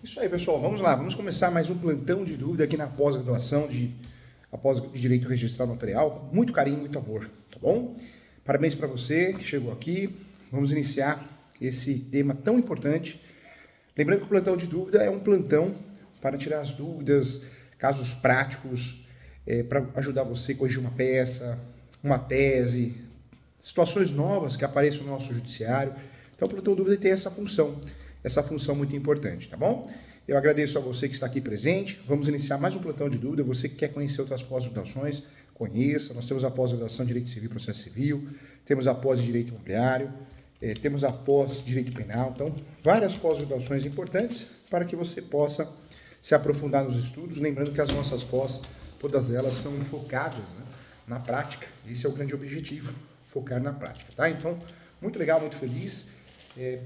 Isso aí, pessoal. Vamos lá. Vamos começar mais um plantão de dúvida aqui na pós-graduação de Direito Registral Notarial. Com muito carinho, muito amor, tá bom? Parabéns para você que chegou aqui. Vamos iniciar esse tema tão importante. Lembrando que o plantão de dúvida é um plantão para tirar as dúvidas, casos práticos, para ajudar você a corrigir uma peça, uma tese, situações novas que apareçam no nosso judiciário. Então, o plantão de dúvida tem essa função muito importante, tá bom? Eu agradeço a você que está aqui presente. Vamos iniciar mais um plantão de dúvida. Você que quer conhecer outras pós-graduações, conheça. Nós temos a pós-graduação de Direito Civil e Processo Civil, temos a pós de Direito Imobiliário, temos a pós de Direito Penal. Então, várias pós-graduações importantes para que você possa se aprofundar nos estudos. Lembrando que as nossas pós, todas elas são focadas, né, na prática. Esse é o grande objetivo, focar na prática, tá? Então, muito legal, muito feliz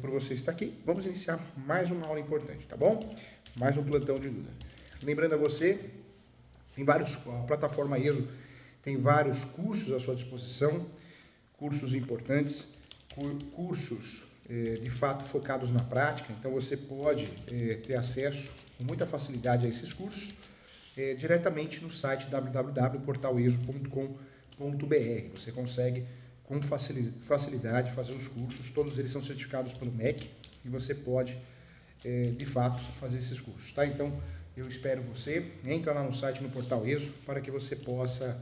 por você estar aqui. Vamos iniciar mais uma aula importante, tá bom? Mais um plantão de dúvida. Lembrando a você, a plataforma ESO tem vários cursos à sua disposição, cursos importantes, cursos de fato focados na prática. Então você pode ter acesso com muita facilidade a esses cursos diretamente no site www.portaleso.com.br. Você consegue com facilidade fazer os cursos, todos eles são certificados pelo MEC e você pode, de fato, fazer esses cursos, tá? Então, eu espero você, entra lá no site, no Portal ESO, para que você possa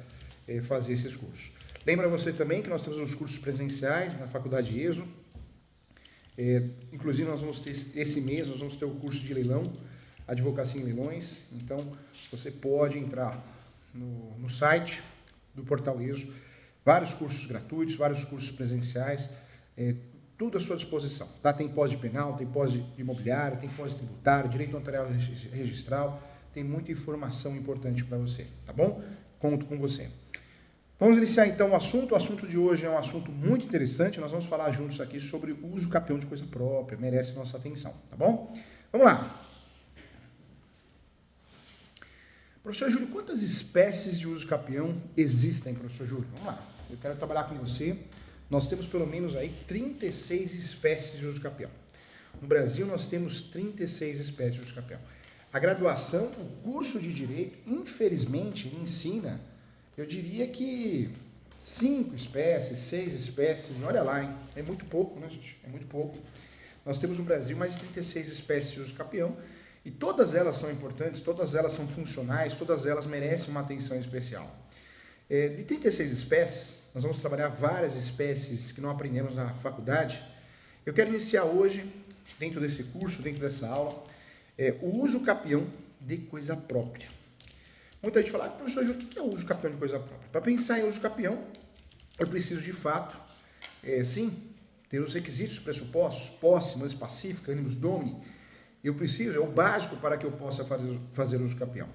fazer esses cursos. Lembra você também que nós temos os cursos presenciais na Faculdade ESO, inclusive nós vamos ter, esse mês, nós vamos ter o curso de leilão, Advocacia em Leilões, então você pode entrar no site do Portal ESO, vários cursos gratuitos, vários cursos presenciais, tudo à sua disposição. Tá? Tem pós de penal, tem pós de imobiliário, tem pós de tributário, direito notarial registral, tem muita informação importante para você, tá bom? Conto com você. Vamos iniciar então o assunto. O assunto de hoje é um assunto muito interessante, nós vamos falar juntos aqui sobre o uso capião de coisa própria, merece nossa atenção, tá bom? Vamos lá. Professor Júlio, quantas espécies de uso capião existem, professor Júlio? Vamos lá, eu quero trabalhar com você. Nós temos pelo menos aí 36 espécies de uso capião. No Brasil nós temos 36 espécies de uso capião. A graduação, o curso de Direito, infelizmente, ensina, eu diria que 5 espécies, 6 espécies, olha lá, hein? É muito pouco, né, gente? É muito pouco. Nós temos no Brasil mais de 36 espécies de uso capião. E todas elas são importantes, todas elas são funcionais, todas elas merecem uma atenção especial. De 36 espécies, nós vamos trabalhar várias espécies que não aprendemos na faculdade. Eu quero iniciar hoje, dentro desse curso, dentro dessa aula, o uso capião de coisa própria. Muita gente fala, professor Júlio, o que é o uso capião de coisa própria? Para pensar em uso capião, eu preciso de fato, sim, ter os requisitos, pressupostos, posse, mas pacífica, animus domini. Eu preciso, é o básico para que eu possa fazer uso capião.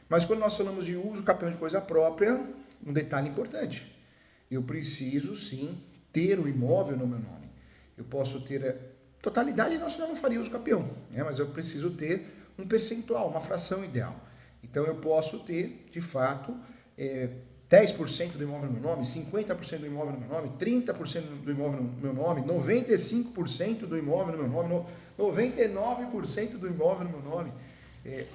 Mas quando nós falamos de uso capião de coisa própria, um detalhe importante. Eu preciso, sim, ter o imóvel no meu nome. Eu posso ter a totalidade, senão eu não faria uso capião, né? Mas eu preciso ter um percentual, uma fração ideal. Então eu posso ter, de fato, 10% do imóvel no meu nome, 50% do imóvel no meu nome, 30% do imóvel no meu nome, 95% do imóvel no meu nome, 99% do imóvel no meu nome.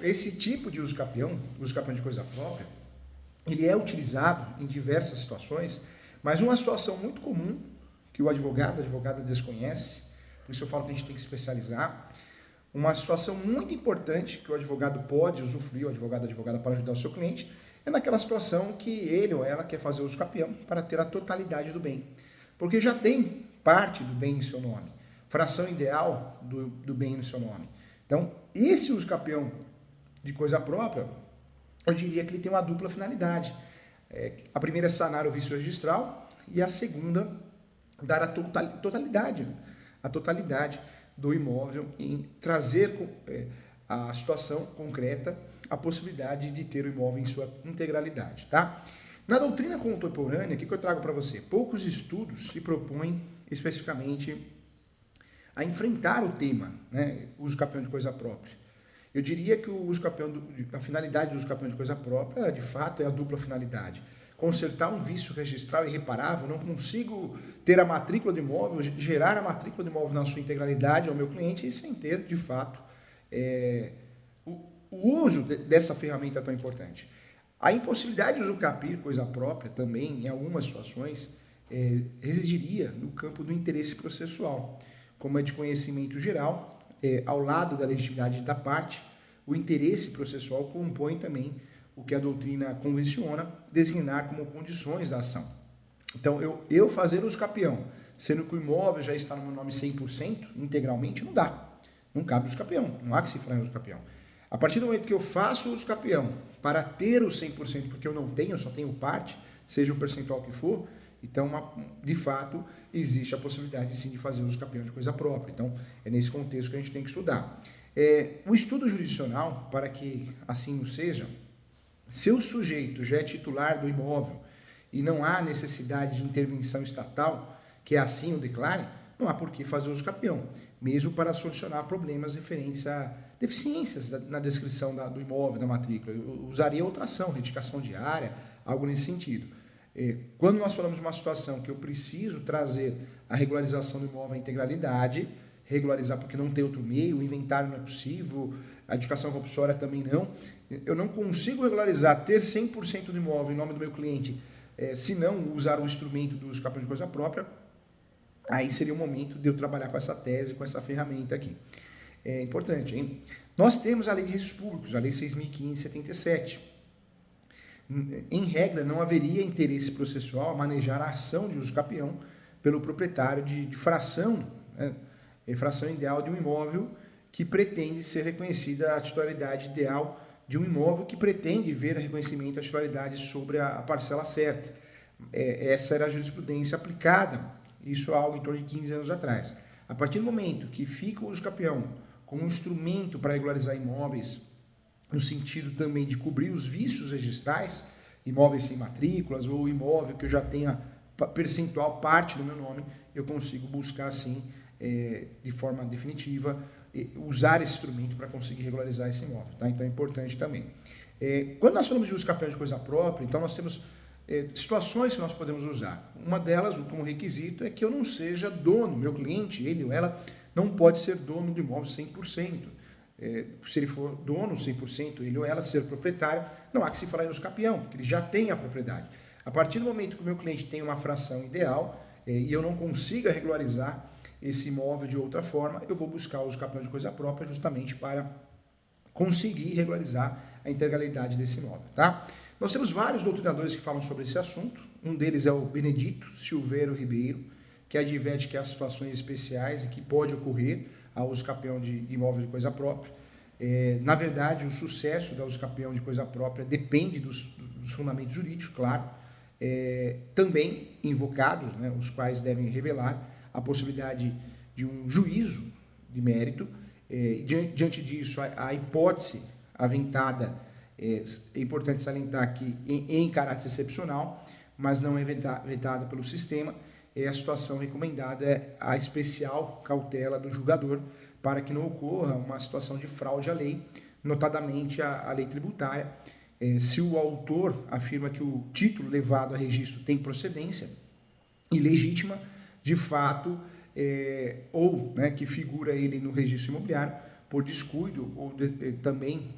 Esse tipo de uso capião de coisa própria, ele é utilizado em diversas situações, mas uma situação muito comum que a advogada desconhece, por isso eu falo que a gente tem que especializar, uma situação muito importante que o advogado pode usufruir, a advogada para ajudar o seu cliente, é naquela situação que ele ou ela quer fazer uso capião para ter a totalidade do bem. Porque já tem parte do bem em seu nome, fração ideal do bem no seu nome. Então, esse uso capião de coisa própria, eu diria que ele tem uma dupla finalidade. A primeira é sanar o vício registral e a segunda, dar a totalidade do imóvel em trazer a situação concreta, a possibilidade de ter o imóvel em sua integralidade, tá? Na doutrina contemporânea, o que eu trago para você? Poucos estudos se propõem especificamente a enfrentar o tema, né, uso capião de coisa própria. Eu diria que a finalidade do uso capião de coisa própria, de fato, é a dupla finalidade. Consertar um vício registral irreparável, não consigo ter a matrícula do imóvel, gerar a matrícula do imóvel na sua integralidade ao meu cliente sem ter, de fato, o uso dessa ferramenta tão importante. A impossibilidade de usucapiar coisa própria também, em algumas situações, residiria no campo do interesse processual, como é de conhecimento geral, ao lado da legitimidade da parte, o interesse processual compõe também o que a doutrina convenciona designar como condições da ação. Então, eu fazer uso capião, sendo que o imóvel já está no meu nome 100%, integralmente, não dá. Não cabe uso capião, não há que se falar em uso capião. A partir do momento que eu faço o uso capião para ter o 100%, porque eu não tenho, eu só tenho parte, seja o percentual que for, então, de fato, existe a possibilidade, sim, de fazer uso capião de coisa própria. Então, é nesse contexto que a gente tem que estudar. O estudo jurisdicional, para que assim o seja, se o sujeito já é titular do imóvel e não há necessidade de intervenção estatal, que assim o declare, não há por que fazer uso capião, mesmo para solucionar problemas referentes a deficiências na descrição do imóvel, da matrícula. Eu usaria outra ação, retificação diária, algo nesse sentido. Quando nós falamos de uma situação que eu preciso trazer a regularização do imóvel à integralidade, regularizar porque não tem outro meio, o inventário não é possível, a edificação compulsória também não, eu não consigo regularizar, ter 100% do imóvel em nome do meu cliente, se não usar o instrumento do uso capião de coisa própria, aí seria o momento de eu trabalhar com essa tese, com essa ferramenta aqui. É importante, hein? Nós temos a Lei de Registros Públicos, a Lei 6.577. Em regra, não haveria interesse processual a manejar a ação de uso capião pelo proprietário de fração, né? Fração ideal de um imóvel que pretende ser reconhecida a titularidade ideal de um imóvel que pretende ver a reconhecimento da titularidade sobre a parcela certa. Essa era a jurisprudência aplicada, isso há algo em torno de 15 anos atrás. A partir do momento que fica o uso capião como um instrumento para regularizar imóveis, no sentido também de cobrir os vícios registrais, imóveis sem matrículas ou imóvel que eu já tenha percentual parte do meu nome, eu consigo buscar assim, de forma definitiva, usar esse instrumento para conseguir regularizar esse imóvel. Tá? Então é importante também. Quando nós falamos de uso capião de coisa própria, então nós temos situações que nós podemos usar. Uma delas, como requisito, é que eu não seja dono, meu cliente, ele ou ela, não pode ser dono do imóvel 100%. Se ele for dono 100%, ele ou ela ser proprietário, não há que se falar em uso capião, porque ele já tem a propriedade. A partir do momento que o meu cliente tem uma fração ideal e eu não consiga regularizar esse imóvel de outra forma, eu vou buscar o uso capião de coisa própria justamente para conseguir regularizar a integralidade desse imóvel. Tá? Nós temos vários doutrinadores que falam sobre esse assunto. Um deles é o Benedito Silveiro Ribeiro, que adverte que há situações especiais e que pode ocorrer a uso capião de imóvel de coisa própria. Na verdade, o sucesso da uso capião de coisa própria depende dos fundamentos jurídicos, claro, também invocados, né, os quais devem revelar a possibilidade de um juízo de mérito. Diante disso, a hipótese aventada, é importante salientar que em caráter excepcional, mas não é vetada pelo sistema, a situação recomendada é a especial cautela do julgador para que não ocorra uma situação de fraude à lei, notadamente a lei tributária. Se o autor afirma que o título levado a registro tem procedência ilegítima, de fato, ou que figura ele no registro imobiliário por descuido ou também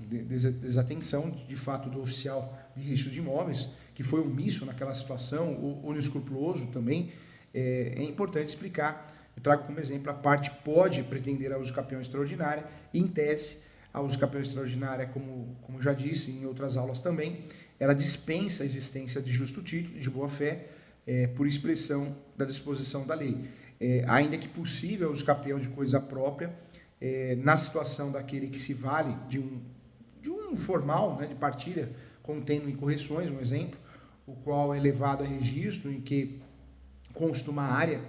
desatenção, de fato, do oficial de registro de imóveis, que foi omisso naquela situação, ou inescrupuloso também, é importante explicar. Eu trago como exemplo, a parte pode pretender a uso capião extraordinária, e em tese, a uso capião extraordinária, como já disse em outras aulas também, ela dispensa a existência de justo título, de boa-fé, por expressão da disposição da lei. Ainda que possível, o uso capião de coisa própria, na situação daquele que se vale de um formal, né, de partilha, contendo incorreções, um exemplo, o qual é levado a registro em que consta uma área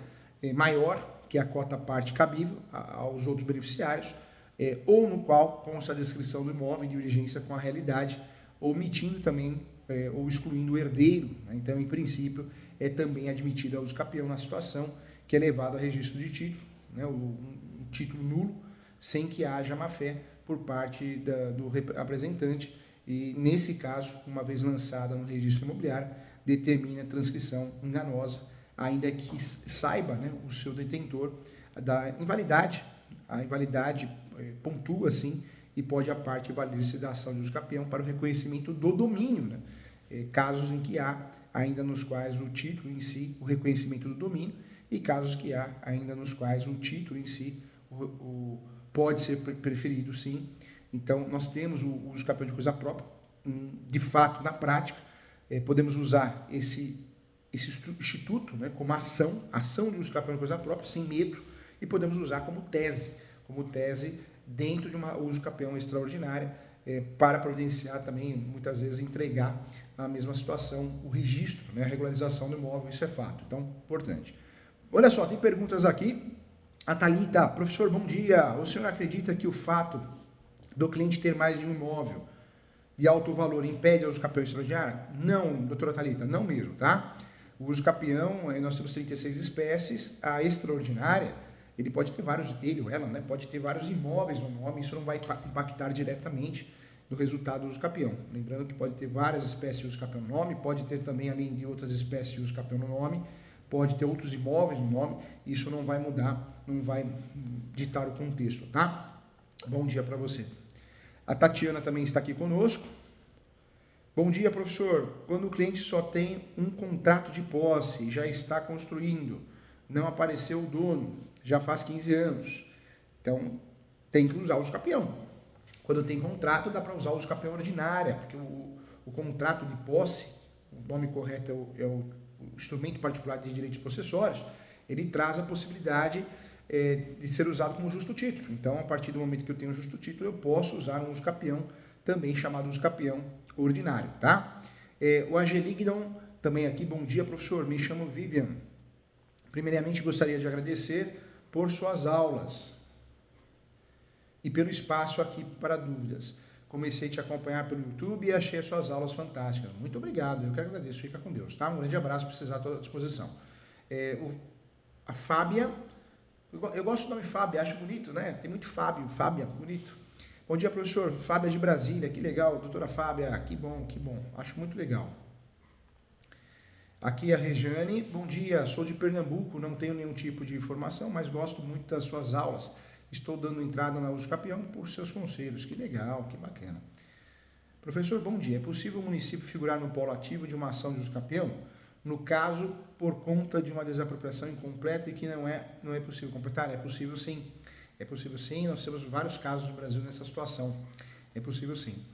maior que a cota parte cabível aos outros beneficiários, ou no qual consta a descrição do imóvel em divergência com a realidade, omitindo também ou excluindo o herdeiro. Né? Então, em princípio, é também admitido a uso capião na situação que é levado a registro de título, né? Um título nulo, sem que haja má-fé por parte do representante, e, nesse caso, uma vez lançada no registro imobiliário, determina a transcrição enganosa, ainda que saiba, né, o seu detentor da invalidade. A invalidade pontua, assim, e pode a parte valer-se da ação de uso capião para o reconhecimento do domínio, né? Casos em que há ainda nos quais o título em si, o reconhecimento do domínio, e casos que há ainda nos quais o título em si pode ser preferido, sim. Então, nós temos o uso capião de coisa própria, de fato, na prática, podemos usar esse instituto, né, como ação de uso capião de coisa própria, sem medo, e podemos usar como tese dentro de uma uso capião extraordinária, para providenciar também, muitas vezes, entregar a mesma situação, o registro, né, a regularização do imóvel, isso é fato. Então, importante. Olha só, tem perguntas aqui. A Thalita, professor, bom dia. O senhor acredita que o fato do cliente ter mais de um imóvel de alto valor impede o uso capião extraordinário? Não, doutora Thalita, não mesmo, tá? O uso capião, nós temos 36 espécies, a extraordinária, ele pode ter vários, ele ou ela, né, pode ter vários imóveis no nome, isso não vai impactar diretamente no resultado do uso capião. Lembrando que pode ter várias espécies de uso capião no nome, pode ter também, além de outras espécies de uso capião no nome, pode ter outros imóveis no nome, isso não vai mudar, não vai ditar o contexto, tá? Bom dia para você. A Tatiana também está aqui conosco. Bom dia, professor. Quando o cliente só tem um contrato de posse, já está construindo, não apareceu o dono, já faz 15 anos. Então, tem que usar o uso capião. Quando tem contrato, dá para usar o uso capião ordinária, porque o contrato de posse, o nome correto é o instrumento particular de direitos possessórios, ele traz a possibilidade de ser usado como justo título. Então, a partir do momento que eu tenho justo título, eu posso usar um uso capião, também chamado uso capião ordinário, tá? O Angelignon também aqui, bom dia, professor, me chamo Vivian. Primeiramente, gostaria de agradecer por suas aulas e pelo espaço aqui para dúvidas. Comecei a te acompanhar pelo YouTube e achei as suas aulas fantásticas. Muito obrigado, eu que agradeço, fica com Deus, tá? Um grande abraço, precisar, estou à disposição. A Fábia, eu gosto do nome Fábia, acho bonito, né? Tem muito Fábio, Fábia, bonito. Bom dia, professor, Fábia de Brasília, que legal, doutora Fábia, que bom, acho muito legal. Aqui a Rejane, bom dia, sou de Pernambuco, não tenho nenhum tipo de informação, mas gosto muito das suas aulas. Estou dando entrada na uso capião por seus conselhos. Que legal, que bacana. Professor, bom dia. É possível o município figurar no polo ativo de uma ação de uso capião? No caso, por conta de uma desapropriação incompleta e que não é possível completar? É possível sim. É possível sim. Nós temos vários casos no Brasil nessa situação. É possível sim.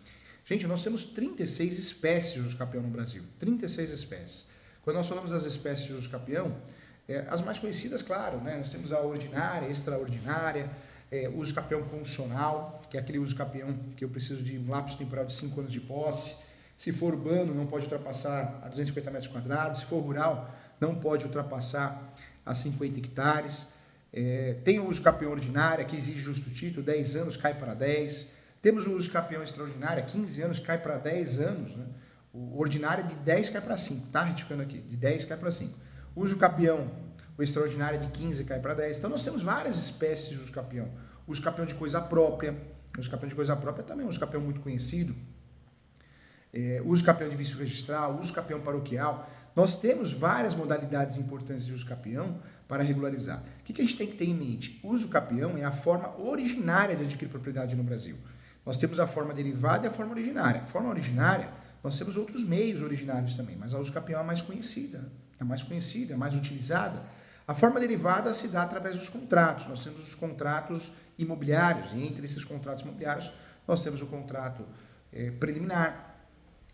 Gente, nós temos 36 espécies de uso capião no Brasil. 36 espécies. Quando nós falamos das espécies de uso capião, as mais conhecidas, claro, né? Nós temos a ordinária, extraordinária, uso capião condicional, que é aquele uso capião que eu preciso de um lapso temporal de 5 anos de posse. Se for urbano, não pode ultrapassar a 250 metros quadrados. Se for rural, não pode ultrapassar a 50 hectares. Tem o uso capião ordinária, que exige justo título, 10 anos, cai para 10. Temos o uso capião extraordinária, 15 anos, cai para 10 anos, né? O ordinário de 10 cai para 5, tá? Retificando aqui, de 10 cai para 5. Uso capião, o extraordinário de 15 cai para 10. Então nós temos várias espécies de uso capião. Uso capião de coisa própria, uso capião de coisa própria também é um uso capião muito conhecido. Uso capião de vício registral, uso capião paroquial. Nós temos várias modalidades importantes de uso capião para regularizar. O que a gente tem que ter em mente? O uso capião é a forma originária de adquirir propriedade no Brasil. Nós temos a forma derivada e a forma originária. A forma originária, nós temos outros meios originários também, mas a uso capião é a mais conhecida, né? É a mais utilizada. A forma derivada se dá através dos contratos. Nós temos os contratos imobiliários, e entre esses contratos imobiliários, nós temos o contrato preliminar,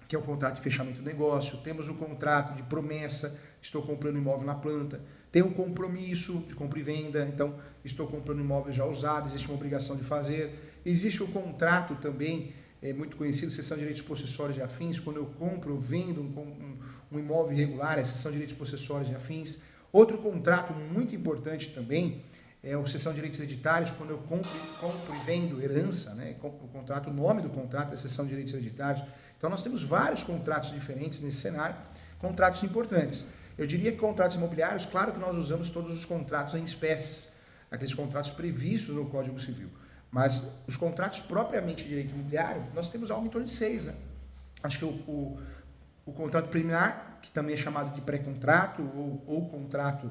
que é o contrato de fechamento do negócio, temos o contrato de promessa, estou comprando imóvel na planta, tem um compromisso de compra e venda, então estou comprando imóvel já usado, existe uma obrigação de fazer, existe o contrato também, muito conhecido, cessão de direitos possessórios e afins, quando eu compro ou vendo um imóvel irregular, é cessão de direitos possessórios e afins. Outro contrato muito importante também é a cessão de direitos hereditários, quando eu compro e vendo herança, né? O contrato, o nome do contrato é cessão de direitos hereditários. Então nós temos vários contratos diferentes nesse cenário, contratos importantes. Eu diria que contratos imobiliários, claro que nós usamos todos os contratos em espécies, aqueles contratos previstos no Código Civil. Mas os contratos propriamente de direito imobiliário, nós temos algo em torno de 6, né? Acho que o contrato preliminar, que também é chamado de pré-contrato ou contrato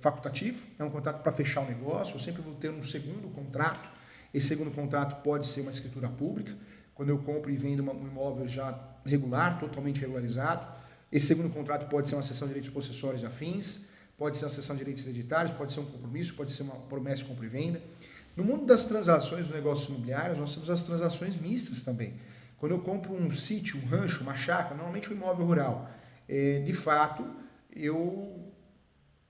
facultativo, é um contrato para fechar o negócio, eu sempre vou ter um segundo contrato. Esse segundo contrato pode ser uma escritura pública, quando eu compro e vendo um imóvel já regular, totalmente regularizado. Esse segundo contrato pode ser uma cessão de direitos possessórios e afins, pode ser uma cessão de direitos hereditários, pode ser um compromisso, pode ser uma promessa de compra e venda. No mundo das transações, dos negócios imobiliários, nós temos as transações mistas também. Quando eu compro um sítio, um rancho, uma chácara, normalmente um imóvel rural, de fato,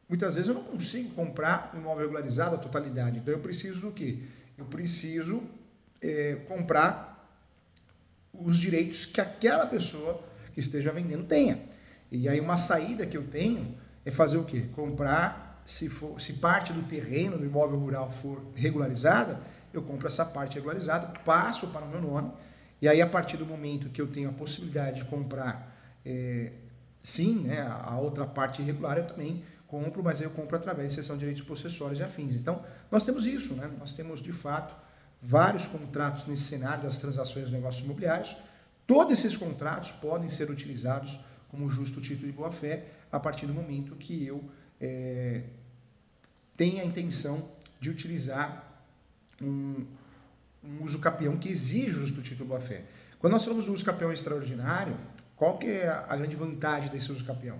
muitas vezes eu não consigo comprar um imóvel regularizado a totalidade. Então eu preciso do quê? Eu preciso comprar os direitos que aquela pessoa que esteja vendendo tenha. E aí uma saída que eu tenho é fazer o quê? Comprar, se parte do terreno do imóvel rural for regularizada, eu compro essa parte regularizada, passo para o meu nome, e aí a partir do momento que eu tenho a possibilidade de comprar, sim, né, a outra parte irregular eu também compro, mas eu compro através de cessão de direitos possessórios e afins. Então, nós temos isso, né? Nós temos, de fato, vários contratos nesse cenário das transações dos negócios imobiliários. Todos esses contratos podem ser utilizados como justo título de boa-fé a partir do momento que eu tenha a intenção de utilizar um uso capião que exige o justo título de boa-fé. Quando nós falamos do uso capião extraordinário, qual que é a grande vantagem desse uso capião?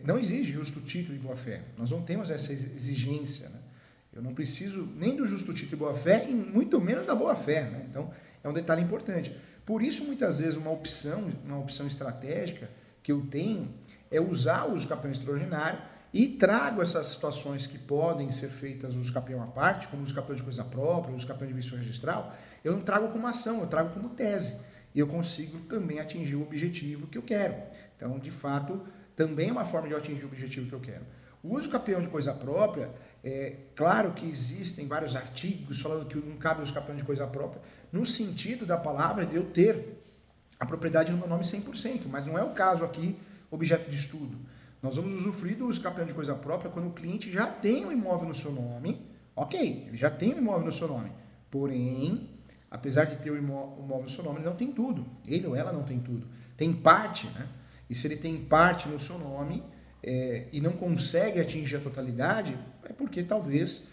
Não exige justo título de boa-fé. Nós não temos essa exigência, né? Eu não preciso nem do justo título de boa-fé e muito menos da boa-fé, né? Então, é um detalhe importante. Por isso, muitas vezes, uma opção estratégica que eu tenho é usar o uso capião extraordinário e trago essas situações que podem ser feitas uso capião à parte, como uso capião de coisa própria, uso capião de vício registral, eu não trago como ação, eu trago como tese. E eu consigo também atingir o objetivo que eu quero. Então, de fato, também é uma forma de eu atingir o objetivo que eu quero. O uso capião de coisa própria, claro que existem vários artigos falando que não cabe o uso capião de coisa própria, no sentido da palavra de eu ter a propriedade no meu nome 100%, mas não é o caso aqui, objeto de estudo. Nós vamos usufruir do uso capião de coisa própria quando o cliente já tem um imóvel no seu nome, ok, ele já tem um imóvel no seu nome, porém, apesar de ter o imóvel no seu nome, ele não tem tudo, ele ou ela não tem tudo, tem parte, né? E se ele tem parte no seu nome e não consegue atingir a totalidade, é porque talvez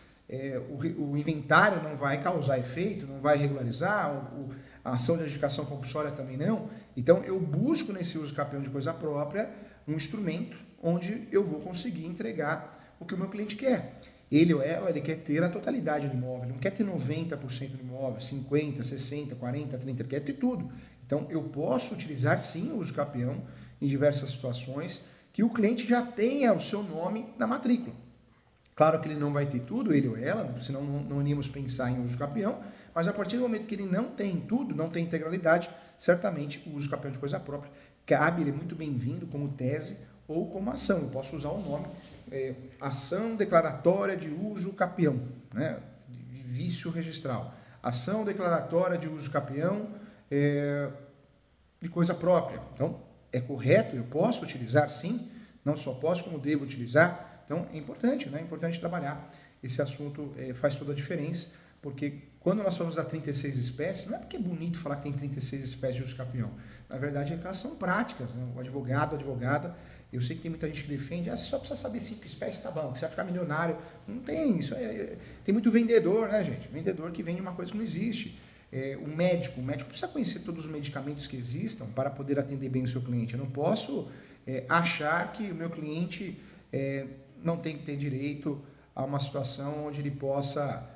o inventário não vai causar efeito, não vai regularizar, a ação de adjudicação compulsória também não. Então eu busco nesse uso capião de coisa própria um instrumento onde eu vou conseguir entregar o que o meu cliente quer. Ele ou ela, ele quer ter a totalidade do imóvel, ele não quer ter 90% do imóvel, 50%, 60%, 40%, 30%, ele quer ter tudo. Então eu posso utilizar sim o uso capião em diversas situações que o cliente já tenha o seu nome na matrícula. Claro que ele não vai ter tudo, ele ou ela, senão não iríamos pensar em uso capião, mas a partir do momento que ele não tem tudo, não tem integralidade, certamente o uso capião de coisa própria cabe, ele é muito bem-vindo como tese ou como ação. Eu posso usar o nome ação declaratória de uso capião, né, de vício registral. Ação declaratória de uso capião de coisa própria. Então, é correto, eu posso utilizar sim, não só posso, como devo utilizar. Então, é importante, né? É importante trabalhar. Esse assunto faz toda a diferença, porque quando nós falamos da 36 espécies, não é porque é bonito falar que tem 36 espécies de uso capião. Na verdade, elas são práticas, né? O advogado, a advogada, eu sei que tem muita gente que defende, você só precisa saber 5 espécies, tá bom, que você vai ficar milionário. Não tem isso. Tem muito vendedor, né, gente? Vendedor que vende uma coisa que não existe. O médico precisa conhecer todos os medicamentos que existam para poder atender bem o seu cliente. Eu não posso achar que o meu cliente não tem que ter direito a uma situação onde ele possa,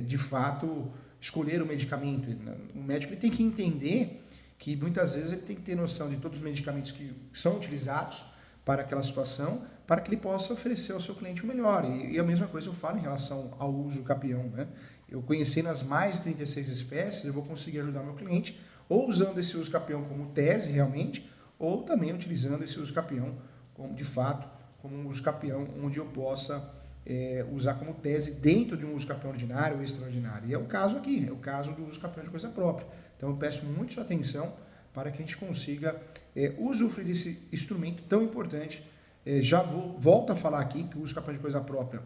de fato, escolher o medicamento. O médico ele tem que entender que muitas vezes ele tem que ter noção de todos os medicamentos que são utilizados para aquela situação, para que ele possa oferecer ao seu cliente o melhor. E a mesma coisa eu falo em relação ao uso capião, né? Eu conhecendo as mais de 36 espécies, eu vou conseguir ajudar meu cliente, ou usando esse uso capião como tese realmente, ou também utilizando esse uso capião como, de fato, como um uso capião onde eu possa usar como tese dentro de um uso capião ordinário ou extraordinário. E é o caso aqui, é o caso do uso capião de coisa própria. Então eu peço muito sua atenção para que a gente consiga usufruir desse instrumento tão importante. Já volto a falar aqui que o uso capião de coisa própria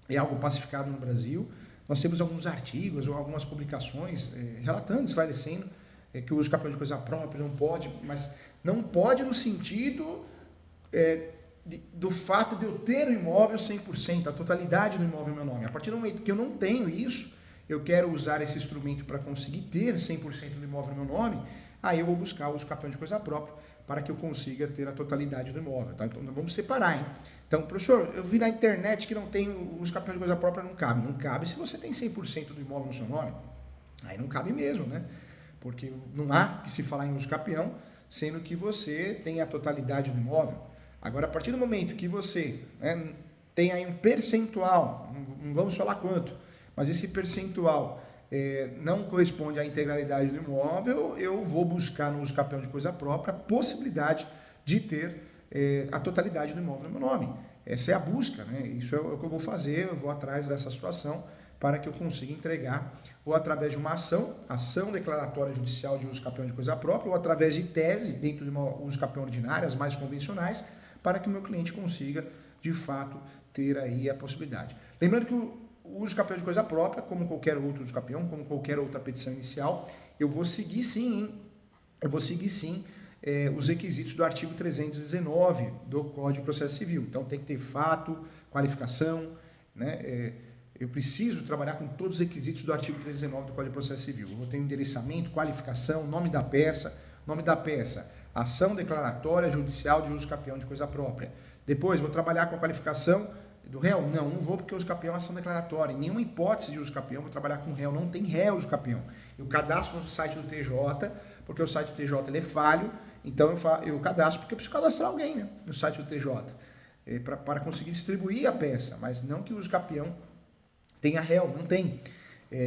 é algo pacificado no Brasil. Nós temos alguns artigos ou algumas publicações relatando, esclarecendo que o uso capião de coisa própria não pode, mas não pode no sentido do fato de eu ter o imóvel 100%, a totalidade do imóvel em meu nome. A partir do momento que eu não tenho isso, eu quero usar esse instrumento para conseguir ter 100% do imóvel no meu nome, aí eu vou buscar o uso capião de coisa própria para que eu consiga ter a totalidade do imóvel, tá? Então vamos separar, hein? Então, professor, eu vi na internet que não tem o uso capião de coisa própria, não cabe. Não cabe se você tem 100% do imóvel no seu nome. Aí não cabe mesmo, né? Porque não há que se falar em uso capião, sendo que você tem a totalidade do imóvel. Agora, a partir do momento que você, né, tem aí um percentual, não vamos falar quanto, mas esse percentual não corresponde à integralidade do imóvel, eu vou buscar no uso capião de coisa própria a possibilidade de ter a totalidade do imóvel no meu nome. Essa é a busca, né? Isso é o que eu vou fazer, eu vou atrás dessa situação para que eu consiga entregar, ou através de uma ação declaratória judicial de uso capião de coisa própria, ou através de tese dentro de uma uso capião ordinária, as mais convencionais, para que o meu cliente consiga, de fato, ter aí a possibilidade. Lembrando que o uso capião de coisa própria, como qualquer outro uso capião, como qualquer outra petição inicial, eu vou seguir sim, os requisitos do artigo 319 do Código de Processo Civil. Então tem que ter fato, qualificação, né? Eu preciso trabalhar com todos os requisitos do artigo 319 do Código de Processo Civil. Eu vou ter endereçamento, qualificação, nome da peça, ação declaratória judicial de uso capião de coisa própria. Depois vou trabalhar com a qualificação do réu? Não vou, porque o uso capião é ação declaratória. Em nenhuma hipótese de uso capião vou trabalhar com réu, não tem réu uso capião. Eu cadastro no site do TJ, porque o site do TJ ele é falho, então eu cadastro porque eu preciso cadastrar alguém, né, no site do TJ, para conseguir distribuir a peça, mas não que o uso capião tenha réu, não tem.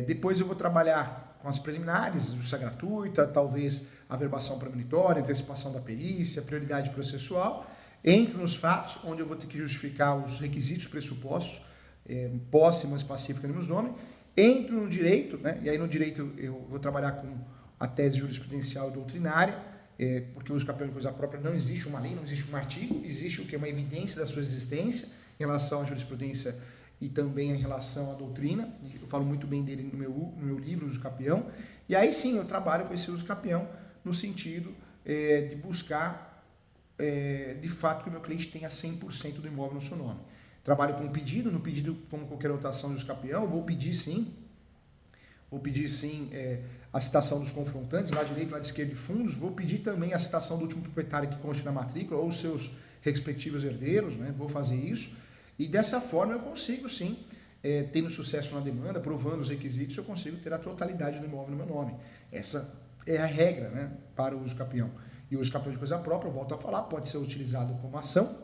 Depois eu vou trabalhar com as preliminares, justiça gratuita, talvez averbação premonitória, antecipação da perícia, prioridade processual. Entro nos fatos, onde eu vou ter que justificar os requisitos pressupostos, posse, emancipação pacífica e meus nomes. Entro no direito, né? E aí no direito eu vou trabalhar com a tese jurisprudencial e doutrinária, porque o uso capião de coisa própria não existe uma lei, não existe um artigo, existe o que é uma evidência da sua existência em relação à jurisprudência e também em relação à doutrina. Eu falo muito bem dele no meu livro, Uso Capião. E aí sim, eu trabalho com esse uso capião no sentido de buscar, de fato, que o meu cliente tenha 100% do imóvel no seu nome. Trabalho com pedido, no pedido, como qualquer outra ação de uso capião, vou pedir sim a citação dos confrontantes, lá direito, lá de esquerda de fundos, vou pedir também a citação do último proprietário que conste na matrícula ou seus respectivos herdeiros, né? Vou fazer isso. E dessa forma eu consigo sim, tendo sucesso na demanda, provando os requisitos, eu consigo ter a totalidade do imóvel no meu nome. Essa é a regra, né, para o uso capião. E o uso capião de coisa própria, eu volto a falar, pode ser utilizado como ação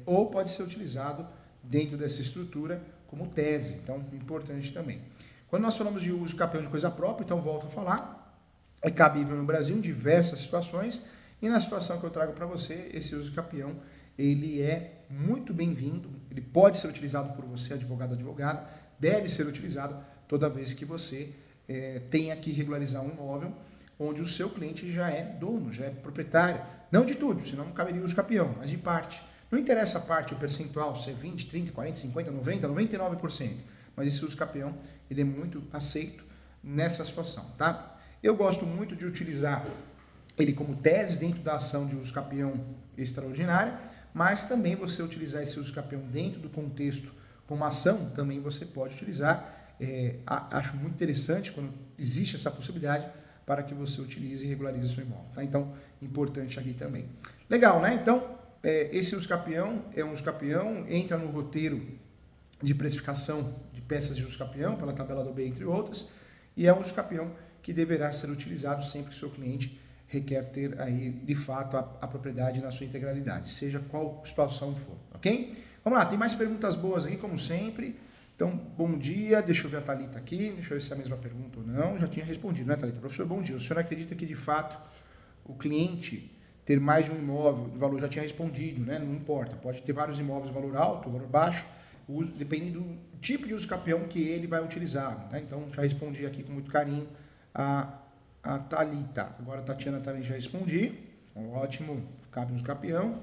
ou pode ser utilizado dentro dessa estrutura como tese. Então, importante também. Quando nós falamos de uso capião de coisa própria, então volto a falar, é cabível no Brasil em diversas situações, e na situação que eu trago para você, esse uso capião, ele é muito bem-vindo, ele pode ser utilizado por você, advogado, advogada, deve ser utilizado toda vez que você tenha que regularizar um imóvel onde o seu cliente já é dono, já é proprietário, não de tudo, senão não caberia o uso capião, mas de parte. Não interessa a parte, o percentual, se é 20, 30, 40, 50, 90, 99%, mas esse uso capião, ele é muito aceito nessa situação, tá? Eu gosto muito de utilizar ele como tese dentro da ação de uso capião extraordinária, mas também você utilizar esse uso capião dentro do contexto como ação, também você pode utilizar. Acho muito interessante quando existe essa possibilidade para que você utilize e regularize seu imóvel, tá? Então, importante aqui também. Legal, né? Então, esse uso capião é um uso capião, entra no roteiro de precificação de peças de uso capião, pela tabela do B, entre outras, e é um uso capião que deverá ser utilizado sempre que o seu cliente requer ter aí, de fato, a propriedade na sua integralidade, seja qual situação for, ok? Vamos lá, tem mais perguntas boas aqui, como sempre. Então, bom dia, deixa eu ver a Thalita aqui, deixa eu ver se é a mesma pergunta ou não, já tinha respondido, né, Thalita? Professor, bom dia, o senhor acredita que, de fato, o cliente ter mais de um imóvel de valor, já tinha respondido, né, não importa, pode ter vários imóveis de valor alto, valor baixo, depende do tipo de uso capião que ele vai utilizar, né? Então, já respondi aqui com muito carinho a Thalita. Agora a Tatiana também já respondi. Ótimo, cabe no capião.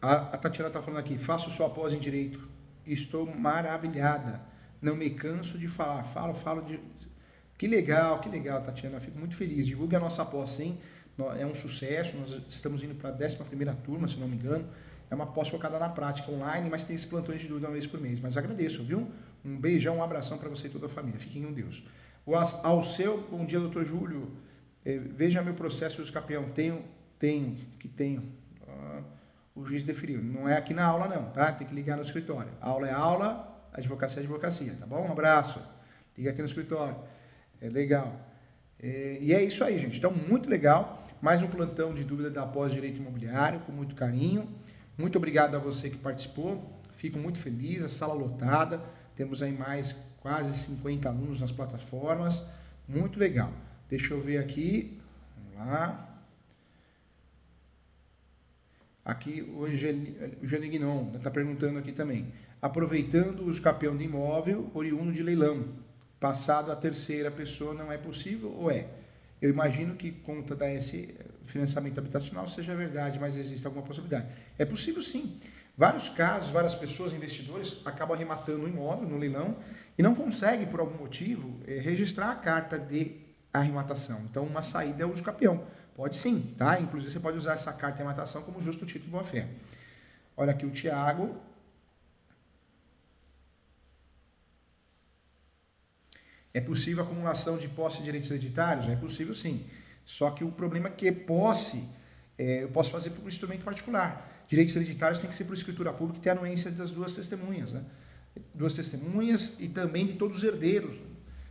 A Tatiana está falando aqui, faço sua pós em direito. Estou maravilhada. Não me canso de falar. Falo de... Que legal, Tatiana. Fico muito feliz. Divulgue a nossa pós, hein? É um sucesso. Nós estamos indo para a 11ª turma, se não me engano. É uma pós focada na prática online, mas tem esses plantões de dúvida uma vez por mês. Mas agradeço, viu? Um beijão, um abração para você e toda a família. Fiquem com Deus. Ao seu, bom dia, doutor Júlio. Veja meu processo de uso capião. Tenho. O juiz deferiu. Não é aqui na aula não, tá? Tem que ligar no escritório. Aula é aula, advocacia é advocacia, tá bom? Um abraço. Liga aqui no escritório. É legal. E é isso aí, gente. Então, muito legal. Mais um plantão de dúvida da pós-direito imobiliário, com muito carinho. Muito obrigado a você que participou. Fico muito feliz, a sala lotada. Temos aí mais quase 50 alunos nas plataformas. Muito legal. Deixa eu ver aqui. Vamos lá. Aqui o Gelignon está perguntando aqui também. Aproveitando o uso capião de imóvel oriundo de leilão, passado a terceira pessoa, não é possível ou é? Eu imagino que conta da financiamento habitacional seja verdade, mas existe alguma possibilidade. É possível sim. Vários casos, várias pessoas, investidores, acabam arrematando o imóvel no leilão e não conseguem, por algum motivo, registrar a carta de arrematação. Então, uma saída é o uso capião. Pode sim, tá? Inclusive, você pode usar essa carta de arrematação como justo título de boa-fé. Olha aqui o Tiago. É possível a acumulação de posse de direitos hereditários? É possível sim. Só que o problema é que posse, eu posso fazer por um instrumento particular. Direitos hereditários tem que ser por escritura pública e ter a anuência das duas testemunhas, né? Duas testemunhas e também de todos os herdeiros.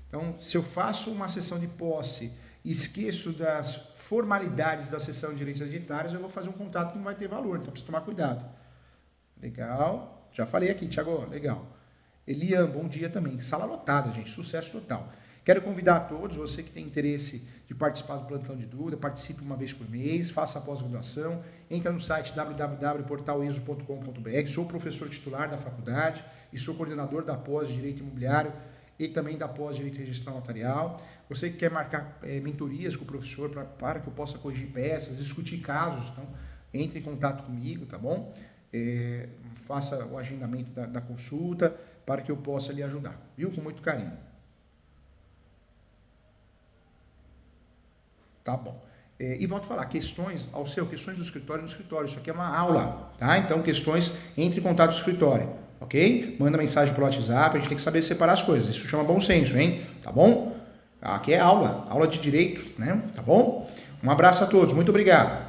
Então, se eu faço uma sessão de posse e esqueço das formalidades da sessão de direitos hereditários, eu vou fazer um contrato que não vai ter valor, então precisa tomar cuidado. Legal. Já falei aqui, Thiago, legal. Elian, bom dia também. Sala lotada, gente, sucesso total. Quero convidar a todos, você que tem interesse de participar do plantão de dúvida, participe uma vez por mês, faça a pós-graduação, entra no site www.portaleso.com.br, sou professor titular da faculdade e sou coordenador da pós de Direito Imobiliário e também da pós de Direito Registral Notarial. Você que quer marcar mentorias com o professor para que eu possa corrigir peças, discutir casos, então entre em contato comigo, tá bom? Faça o agendamento da consulta para que eu possa lhe ajudar, viu? Com muito carinho. Tá bom. E volto a falar, questões do escritório no escritório. Isso aqui é uma aula, tá? Então, questões, entre em contato com o escritório, ok? Manda mensagem pelo WhatsApp, a gente tem que saber separar as coisas. Isso chama bom senso, hein? Tá bom? Aqui é aula de direito, né? Tá bom? Um abraço a todos, muito obrigado.